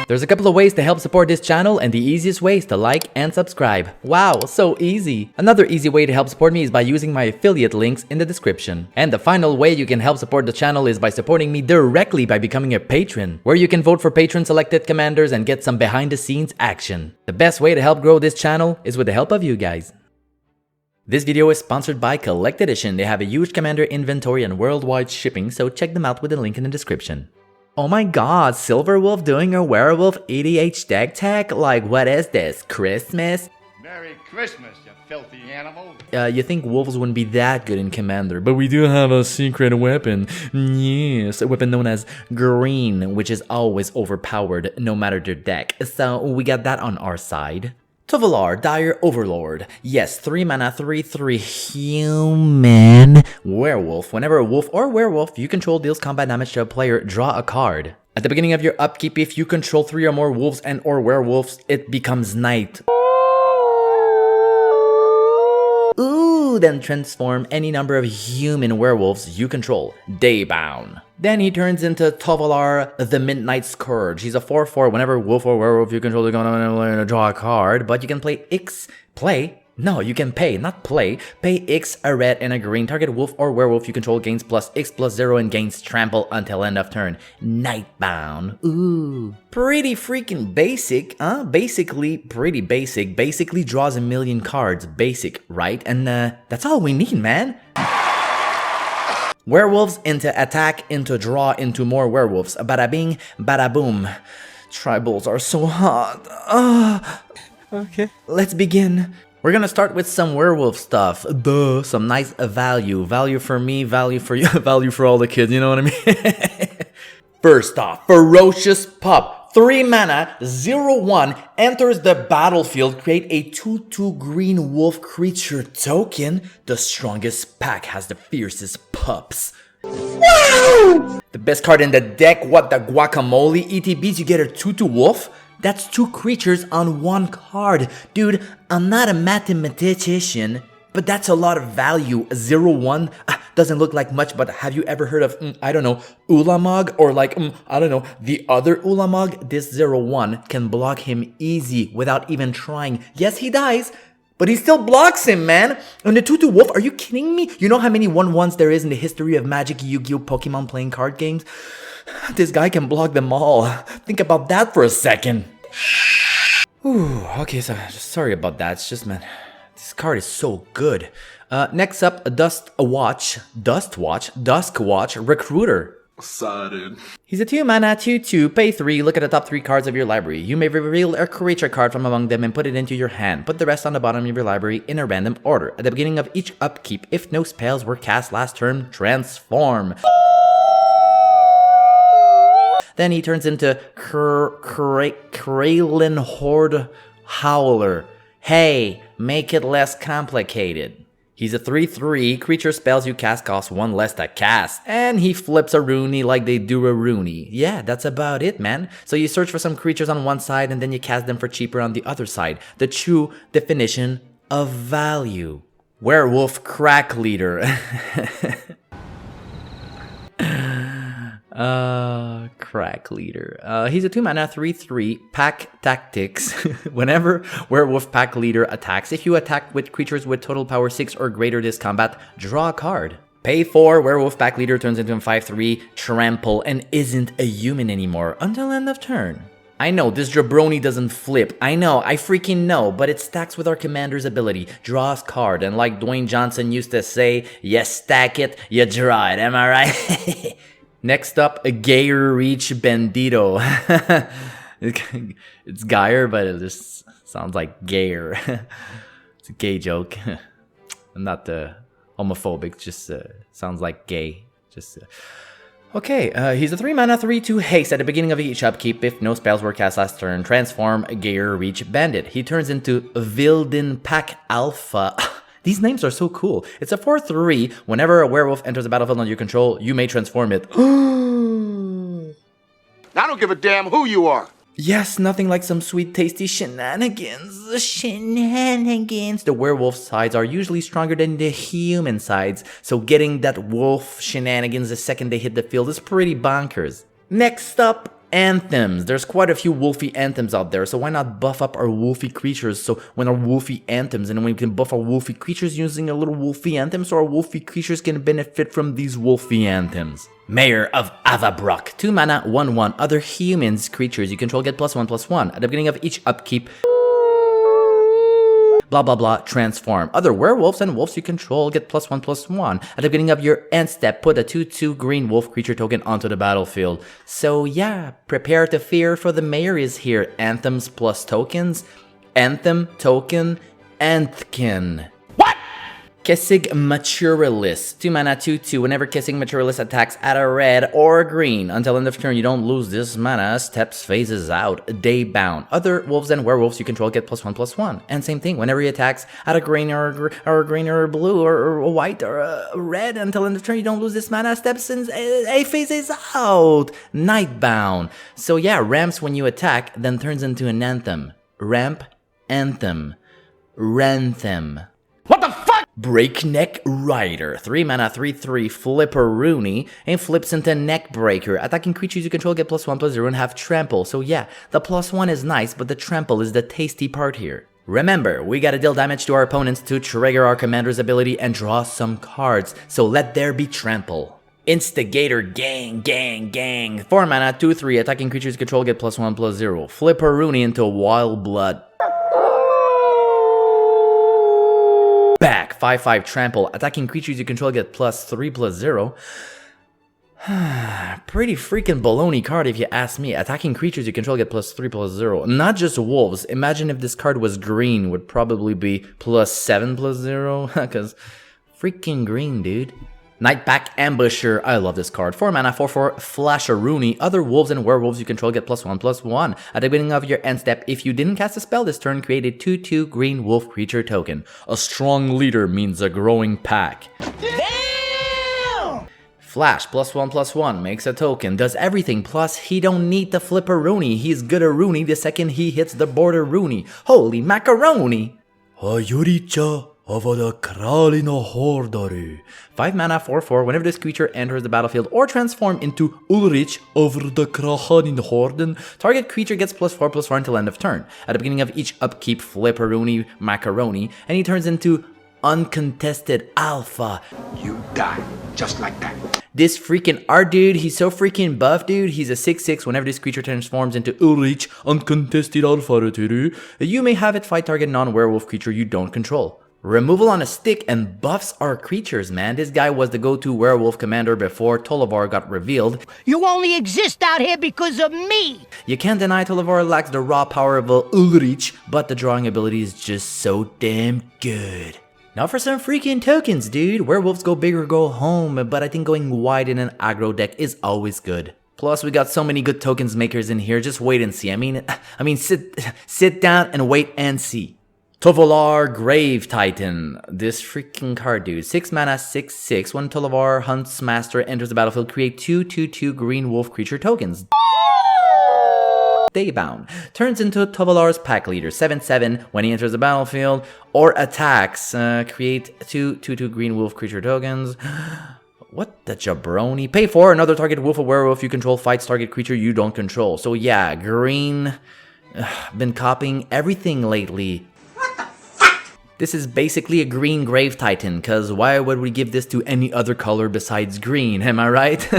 There's a couple of ways to help support this channel, and the easiest way is to like and subscribe. Wow, so easy. Another easy way to help support me is by using my affiliate links in the description. And the final way you can help support the channel is by supporting me directly by becoming a patron, where you can vote for patron selected commanders and get some behind the scenes action. The best way to help grow this channel is with the help of you guys. This video is sponsored by Collect Edition. They have a huge commander inventory and worldwide shipping, so check them out with the link in the description. Oh my god, Silver Wolf doing a werewolf EDH deck tech? Like, what is this, Christmas? Merry Christmas, you filthy animal. You think wolves wouldn't be that good in Commander, but we do have a secret weapon. Yes, a weapon known as Green, which is always overpowered no matter their deck. So we got that on our side. Tovolar, Dire Overlord. Yes, 3 mana, 3/3 human werewolf. Whenever a wolf or werewolf you control deals combat damage to a player, draw a card. At the beginning of your upkeep, if you control 3 or more wolves and or werewolves, it becomes night. Ooh, then transform any number of human werewolves you control, daybound. Then he turns into Tovolar, the Midnight Scourge. He's a 4/4. Whenever wolf or werewolf you control, you're gonna draw a card, but you can you can pay, not play. Pay X, a red, and a green. Target wolf or werewolf you control gains +X+0 and gains trample until end of turn. Nightbound. Ooh. Pretty freaking basic, huh? Basically, pretty basic. Basically draws a million cards. Basic, right? And that's all we need, man. Werewolves into attack, into draw, into more werewolves. Bada bing, bada boom. Tribals are so hot. Okay. Let's begin. We're gonna start with some werewolf stuff. Duh. Some nice value. Value for me, value for you, value for all the kids, you know what I mean? First off, Ferocious Pup. 3 mana, 0/1, enters the battlefield, create a 2/2 green wolf creature token. The strongest pack has the fiercest pups. Wow! The best card in the deck, what the guacamole? ETBs, you get a 2/2 wolf? That's 2 creatures on 1 card. Dude, I'm not a mathematician, but that's a lot of value. 0/1 doesn't look like much, but have you ever heard of, I don't know, Ulamog? Or like, I don't know, the other Ulamog? This 0/1 can block him easy without even trying. Yes, he dies, but he still blocks him, man. And the 2/2 wolf, are you kidding me? You know how many 1/1s there is in the history of Magic, Yu-Gi-Oh, Pokemon playing card games? This guy can block them all. Think about that for a second. Ooh, okay, so sorry about that. It's just, man, this card is so good. Next up, Duskwatch Recruiter. Excited. He's a 2 mana, 2/2, pay 3, look at the top 3 cards of your library. You may reveal a creature card from among them and put it into your hand. Put the rest on the bottom of your library in a random order. At the beginning of each upkeep, if no spells were cast last turn, transform. Then he turns into Kralin Horde Howler. Hey, make it less complicated. He's a 3/3, creature spells you cast cost 1 less to cast. And he flips a Rooney like they do a Rooney. Yeah, that's about it, man. So you search for some creatures on one side and then you cast them for cheaper on the other side. The true definition of value. Werewolf Crack Leader. Crack Leader. He's a 2 mana, 3/3, Pack Tactics. Whenever Werewolf Pack Leader attacks, if you attack with creatures with total power 6 or greater this combat, draw a card. Pay 4, Werewolf Pack Leader turns into a 5/3, Trample, and isn't a human anymore until end of turn. I know, this jabroni doesn't flip. I know, I freaking know, but it stacks with our commander's ability. Draws card, and like Dwayne Johnson used to say, you stack it, you draw it, am I right? Next up, a Gayer Reach Bandito. It's Gayer, but it just sounds like gayer. It's a gay joke. I'm not homophobic, just sounds like gay. Just okay, he's a 3 mana, 3/2 haste. At the beginning of each upkeep, if no spells were cast last turn, transform Gayer Reach Bandit. He turns into Vilden Pack Alpha. These names are so cool. It's a 4/3. Whenever a werewolf enters the battlefield under your control, you may transform it. I don't give a damn who you are. Yes, nothing like some sweet tasty shenanigans. Shenanigans. The werewolf sides are usually stronger than the human sides, so getting that wolf shenanigans the second they hit the field is pretty bonkers. Next up, Anthems. There's quite a few wolfy anthems out there, so why not buff up our wolfy creatures so when our wolfy anthems, and when we can buff our wolfy creatures using a little wolfy anthem so our wolfy creatures can benefit from these wolfy anthems. Mayor of Avabrock. 2 mana, 1/1. Other humans creatures you control get +1/+1. At the beginning of each upkeep, blah blah blah, transform. Other werewolves and wolves you control get +1/+1. At the beginning of your end step, put a 2/2 green wolf creature token onto the battlefield. So yeah, prepare to fear, for the mayor is here. Anthems plus tokens. Anthem, token, Anthkin. Kessig Maturalis. 2 mana, 2/2. Whenever Kessig Maturalis attacks at a red or a green, until end of turn you don't lose this mana. Steps phases out. Daybound. Other wolves and werewolves you control get +1/+1. And same thing, whenever he attacks at a green or a green or a blue or a white or a red, until end of turn you don't lose this mana. Steps and a phases out. Nightbound. So yeah, ramps when you attack, then turns into an anthem. Ramp, anthem, Ranthem. What the fuck? Breakneck Rider. 3 mana, 3/3, Flipperoonie, and flips into Neckbreaker. Attacking creatures you control get +1/+0 and have trample. So yeah, the +1 is nice, but the trample is the tasty part here. Remember, we gotta deal damage to our opponents to trigger our commander's ability and draw some cards, so let there be trample. Instigator Gang, Gang, Gang. 4 mana, 2/3, attacking creatures you control get +1/+0. Flipperoonie into Wild Blood. Back, 5/5 trample. Attacking creatures you control get +3/+0. Pretty freaking baloney card if you ask me. Attacking creatures you control get +3/+0. Not just wolves. Imagine if this card was green, would probably be +7/+0. Cause freaking green, dude. Nightpack Ambusher. I love this card. 4 mana, 4/4, Flasheroonie. Other wolves and werewolves you control get +1/+1. At the beginning of your end step, if you didn't cast a spell this turn, create a 2/2 green wolf creature token. A strong leader means a growing pack. Damn! Flash, +1/+1, makes a token, does everything, plus he don't need the Flipperoonie. He's good a Rooney the second he hits the border Rooney. Holy macaroni! Hayuricha. 5 mana, 4/4. Whenever this creature enters the battlefield or transform into Ulrich over the Krahanin Horden, target creature gets +4/+4 until end of turn. At the beginning of each upkeep, Flipperoonie macaroni, and he turns into uncontested alpha. You die just like that. This freaking art, dude, he's so freaking buff, dude. He's a 6/6. Whenever this creature transforms into Ulrich, uncontested alpha, you may have it fight target non-werewolf creature you don't control. Removal on a stick and buffs our creatures, man. This guy was the go-to werewolf commander before Tovolar got revealed. You only exist out here because of me! You can't deny Tovolar lacks the raw power of a Ulrich, but the drawing ability is just so damn good. Now for some freaking tokens, dude. Werewolves go big or go home, but I think going wide in an aggro deck is always good. Plus, we got so many good tokens makers in here. Just wait and see. I mean, sit down and wait and see. Tovolar Grave Titan. This freaking card, dude. 6 mana, 6/6. When Tovolar Hunt's Master enters the battlefield, create 2/2 green wolf creature tokens. Daybound. Turns into Tovolar's pack leader. 7/7. When he enters the battlefield or attacks, create 2/2 green wolf creature tokens. What the jabroni? Pay 4. Another target wolf or werewolf you control fights target creature you don't control. So yeah, green. Been copying everything lately. This is basically a green Grave Titan, cause why would we give this to any other color besides green, am I right?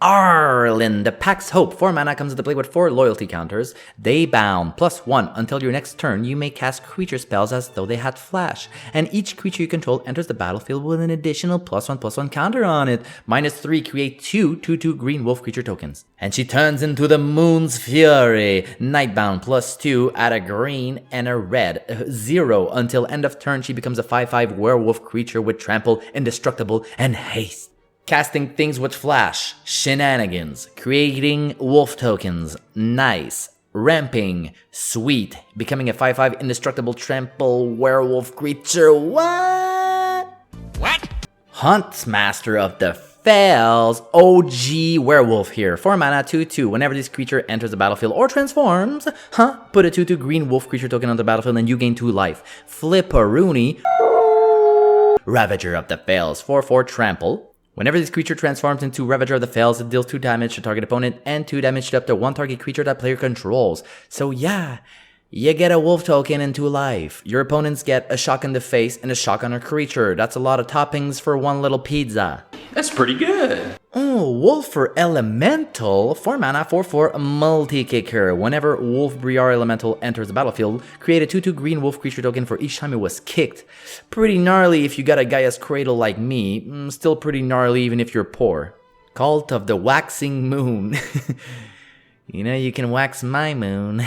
Arlen, the Pack's Hope. 4 mana, comes into play with 4 loyalty counters. Daybound, +1. Until your next turn, you may cast creature spells as though they had flash. And each creature you control enters the battlefield with an additional +1/+1 counter on it. -3, create 2/2 green wolf creature tokens. And she turns into the Moon's Fury. Nightbound, +2, add a green and a red. 0. Until end of turn, she becomes a 5/5 werewolf creature with trample, indestructible, and haste. Casting things with flash, Shenahnyginz. Creating wolf tokens, nice. Ramping, sweet. Becoming a 5/5 indestructible trample werewolf creature, what? Hunt Master of the Fells, OG werewolf here. 4 mana, 2/2. Whenever this creature enters the battlefield or transforms, put a 2/2 green wolf creature token on the battlefield and you gain 2 life. Flipperoonie, Ravager of the Fells, 4/4 trample. Whenever this creature transforms into Ravager of the Fells, it deals 2 damage to target opponent and 2 damage to up to 1 target creature that player controls. So yeah, you get a wolf token and 2 life. Your opponents get a shock in the face and a shock on a creature. That's a lot of toppings for one little pizza. That's pretty good. Oh, Wolf for Elemental, 4 mana, 4/4 multi-kicker. Whenever Wolf Briar Elemental enters the battlefield, create a 2/2 green wolf creature token for each time it was kicked. Pretty gnarly if you got a Gaia's Cradle like me, still pretty gnarly even if you're poor. Cult of the Waxing Moon. You know you can wax my moon.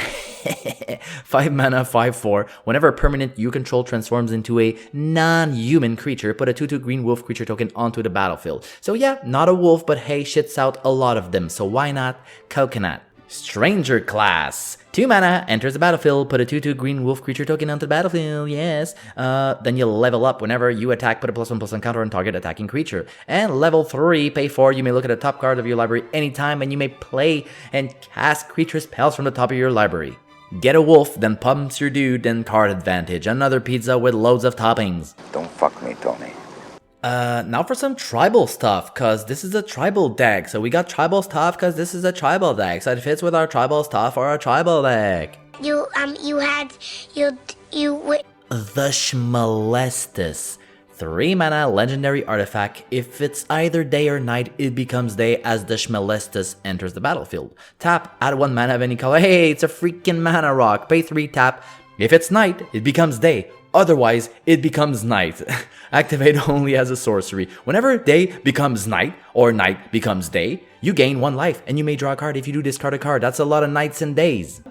5 mana, 5/4. Whenever a permanent you control transforms into a non-human creature, put a 2/2 green wolf creature token onto the battlefield. So yeah, not a wolf, but hey, shits out a lot of them, so why not Coconut? Stranger Class. 2 mana, enters the battlefield, put a 2/2 green wolf creature token onto the battlefield, yes. Then you level up whenever you attack, put a +1/+1 counter on target attacking creature. And level 3, pay 4, you may look at the top card of your library anytime, and you may play and cast creature spells from the top of your library. Get a wolf, then pumps your dude, then card advantage. Another pizza with loads of toppings. Don't fuck me, Tony. Now for some tribal stuff, cause this is a tribal deck. So we got tribal stuff, cause this is a tribal deck. So it fits with our tribal stuff or our tribal deck. The Shmelestus. 3 mana, legendary artifact. If it's either day or night, it becomes day as the Shmelestus enters the battlefield. Tap, add 1 mana of any color. Hey, it's a freaking mana rock. Pay 3, tap. If it's night, it becomes day. Otherwise, it becomes night. Activate only as a sorcery. Whenever day becomes night, or night becomes day, you gain 1 life, and you may draw a card if you do discard a card. That's a lot of nights and days.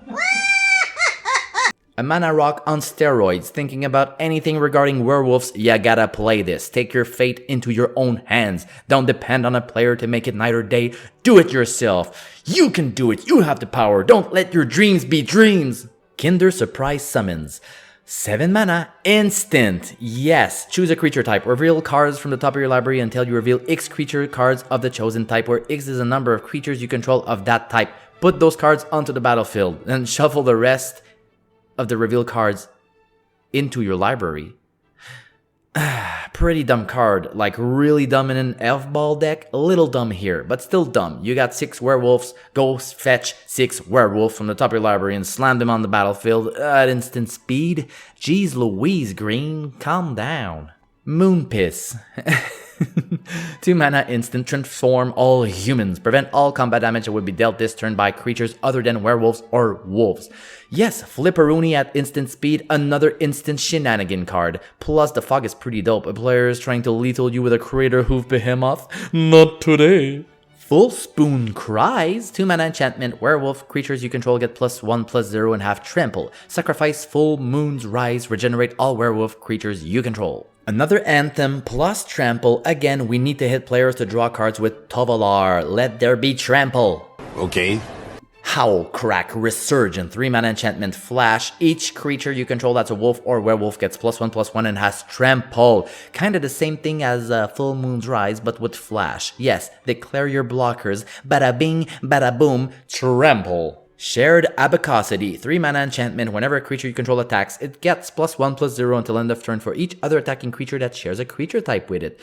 A mana rock on steroids. Thinking about anything regarding werewolves, you gotta play this. Take your fate into your own hands. Don't depend on a player to make it night or day. Do it yourself. You can do it. You have the power. Don't let your dreams be dreams. Kinder Surprise Summons. 7 mana, instant. Yes, choose a creature type. Reveal cards from the top of your library until you reveal X creature cards of the chosen type, where X is a number of creatures you control of that type. Put those cards onto the battlefield, and shuffle the rest of the reveal cards into your library. Pretty dumb card, like really dumb in an elf ball deck, a little dumb here, but still dumb. You got 6 werewolves, go fetch 6 werewolves from the top of your library and slam them on the battlefield at instant speed. Jeez Louise, Green, calm down. Moon Piss. 2 mana, instant, transform all humans. Prevent all combat damage that would be dealt this turn by creatures other than werewolves or wolves. Yes, Flipperoonie at instant speed, another instant Shenahnyginz card. Plus, the fog is pretty dope. A player is trying to lethal you with a Crater Hoof Behemoth. Not today. Full Spoon Cries. 2 mana enchantment. Werewolf creatures you control get +1/+0 and have trample. Sacrifice Full Moon's Rise. Regenerate all werewolf creatures you control. Another Anthem plus Trample. Again, we need to hit players to draw cards with Tovolar. Let there be Trample. Okay. Howl Crack Resurgent. 3 mana enchantment. Flash. Each creature you control that's a wolf or werewolf gets +1/+1 and has Trample. Kinda the same thing as Full Moon's Rise, but with Flash. Yes, declare your blockers. Bada bing, bada boom, Trample. Shared Abacosity. 3 mana enchantment. Whenever a creature you control attacks, it gets +1/+0 until end of turn for each other attacking creature that shares a creature type with it.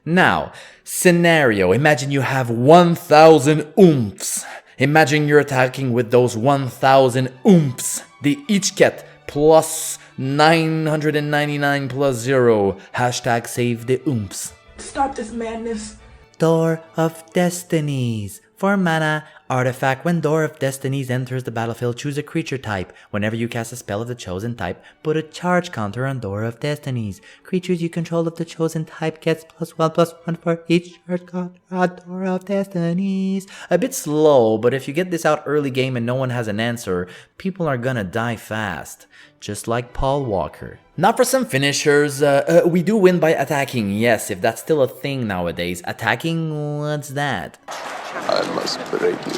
Now, scenario. Imagine you have 1,000 oomphs. Imagine you're attacking with those 1,000 oomphs. They each get +999/0. Hashtag save the oomphs. Stop this madness. Door of Destinies. 4 mana, artifact. When Door of Destinies enters the battlefield, choose a creature type. Whenever you cast a spell of the chosen type, put a charge counter on Door of Destinies. Creatures you control of the chosen type gets +1/+1 for each charge counter on Door of Destinies. A bit slow, but if you get this out early game and no one has an answer, people are gonna die fast. Just like Paul Walker. Now for some finishers, we do win by attacking. Yes, if that's still a thing nowadays. Attacking, what's that? I must break you.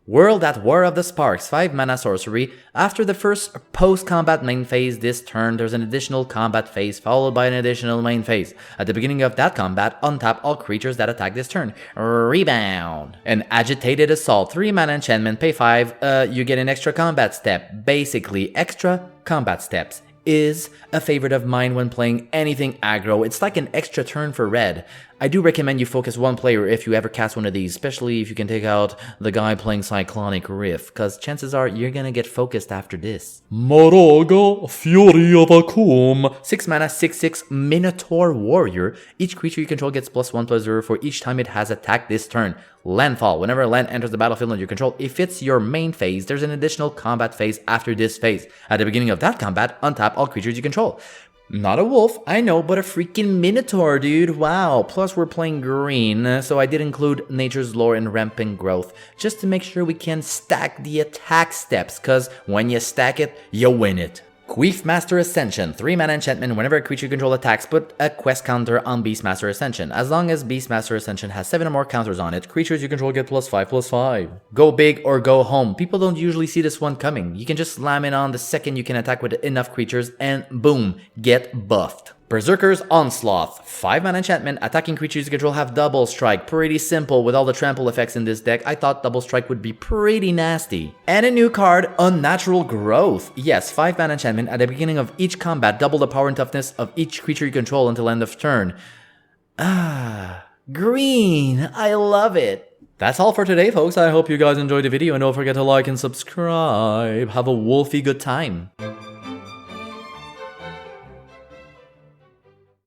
World at War of the Sparks, 5 mana sorcery. After the first post-combat main phase this turn, there's an additional combat phase followed by an additional main phase. At the beginning of that combat, untap all creatures that attack this turn. Rebound. An Agitated Assault, 3 mana enchantment, pay 5, you get an extra combat step. Basically, extra combat steps is a favorite of mine when playing anything aggro. It's like an extra turn for red. I do recommend you focus one player if you ever cast one of these, especially if you can take out the guy playing Cyclonic Rift, because chances are you're gonna get focused after this. Maraga, Fury of Akum. 6 mana, 6/6 Minotaur Warrior. Each creature you control gets +1/+0 for each time it has attacked this turn. Landfall. Whenever land enters the battlefield under your control, if it's your main phase, there's an additional combat phase after this phase. At the beginning of that combat, untap all creatures you control. Not a wolf, I know, but a freaking Minotaur, dude. Wow. Plus, we're playing green, so I did include Nature's Lore and Rampant Growth, just to make sure we can stack the attack steps, because when you stack it, you win it. Queefmaster Ascension, 3 mana enchantment. Whenever a creature you control attacks, put a quest counter on Beastmaster Ascension. As long as Beastmaster Ascension has 7 or more counters on it, creatures you control get +5/+5. Go big or go home. People don't usually see this one coming. You can just slam it on the second you can attack with enough creatures and boom, get buffed. Berserker's Onslaught, 5 mana enchantment. Attacking creatures you control have double strike. Pretty simple. With all the trample effects in this deck, I thought double strike would be pretty nasty. And a new card, Unnatural Growth. Yes, 5 mana enchantment. At the beginning of each combat, double the power and toughness of each creature you control until end of turn. Green. I love it. That's all for today, folks. I hope you guys enjoyed the video, and don't forget to like and subscribe. Have a wolfy good time.